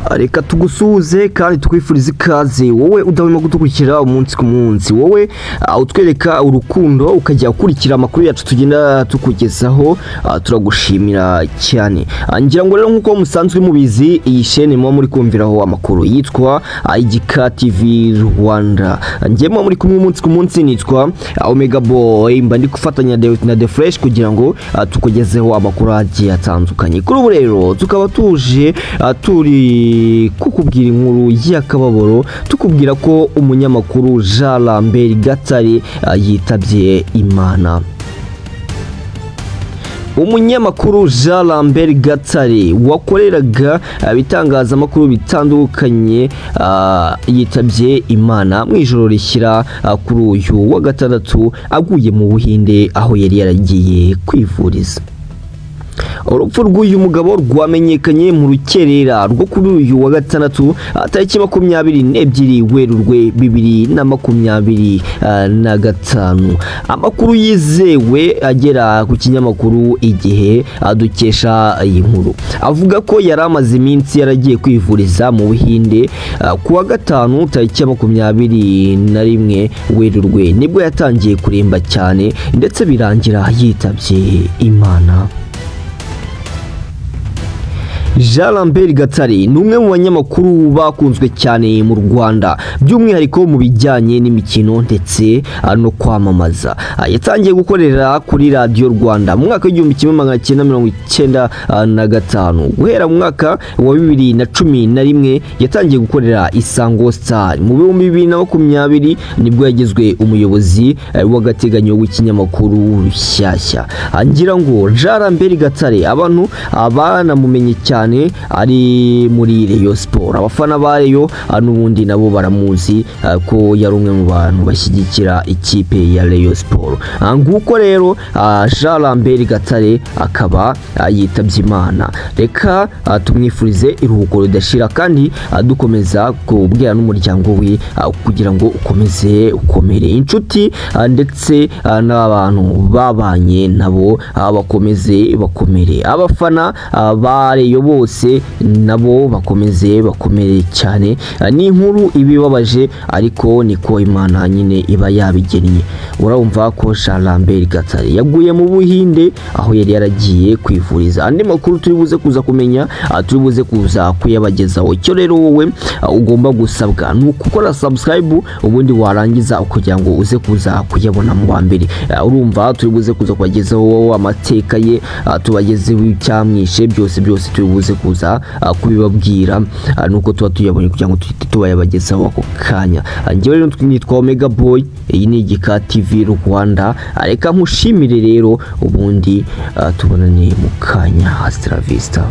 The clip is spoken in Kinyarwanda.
Reka tugusuze kandi twifurize ikaze wowe udahwema gutukurikira umunsi ku munsi, wowe utwereka urukundo ukajya ukurikira amakuru yacu tugenda tukugezaho, turagushimira cyane. Ngira ngo rero nkuko musanzwe mubizi, iyi chaîne mwa muri kumviraho amakuru yitwa Igika TV Rwanda. Njyemo muri kumwe umunsi ku munsi, nitwa Omega Boy, mba ndi gufatanya na The Fresh kugira ngo tukugezeho amakuru agiye atandukanye. Kuri ubu rero tukaba tuje turi kukubwira inkuru y'akababaro, tukubwira ko umunyamakuru Jean Lambert Gatare yitabye Imana. Umunyamakuru Jean Lambert Gatare wakoreraga ibitangazamakuru bitandukanye yitabye Imana mu ijoro rishyira kuri uyu wa gatandatu, aguye mu Buhinde aho yari yaragiye kwivuriza. Urupfu rw'uyu mugabo rwamenyekanye mu rukerera rwo kuri uyu wa gatandatu tariki 22 Werurwe 2025. Amakuru yizewe agera ku kinyamakuru Igihe dukesha iyi nkuru avuga ko yari amaze iminsi yaragiye kwivuriza mu Buhinde. Ku wa gatanu tariki 21 Werurwe nibwo yatangiye kuremba cyane ndetse birangira yitabye Imana. Jean Lambert Gatare ni umwe mu banyamakuru bakunzwe cyane mu Rwanda, by'umwihariko mu bijyanye n'imikino ndetse no kwamamaza. Yatangiye gukorera kuri Radio Rwanda mu mwaka w'1995. Guhera mu mwaka wa 2011 yatangiye gukorera Isango Star. Mu 2020 nibwo yagizwe umuyobozi w'agateganyo w'ikinyamakuru Rushyashya. Ngira ngo Jean Lambert Gatare abantu banamumenye cyane ari muri Rayon Sport. Abafana ba Rayon n'ubundi nabo baramuzi ko yari umwe mu bantu bashyigikira ikipe ya Rayon Sport. Nguko rero Jean Lambert Gatare akaba yitabye Imana. Reka tumwifurize iruhuko ridashira kandi dukomeza kubwira n'umuryango we kugira ngo ukomeze ukomere. Inshuti ndetse n'abantu babanye nabo bakomeze bakomere. Abafana ba Rayon bose nabo bakomeze bakomere cyane. Ni inkuru ibibabaje ariko niko Imana nyine iba yabigennye. Urumva ko Jean Lambert Gatare yaguye mu Buhinde aho yari yaragiye kwivuriza. Andi makuru turibuze kuza kumenya, turibuze kuza kuyabagezaho. Cyo rero wowe ugomba gusabwa ni ukukora subscribe, ubundi warangiza kugira ngo uze kuza kuyabona mu wa mbere. Urumva turibuze kuza kubagezaho amateka ye, tubagezeho icyamwishe byose turibuze kuza kubibabwira nuko tuba tuyabonye kugira ngo tubayabagezaho ako kanya. Njyewe rero nitwa Omega Boy, iyi ni Igika TV Rwanda. Reka nkushimire rero, ubundi tubonane mu kanya. Hasta la vista.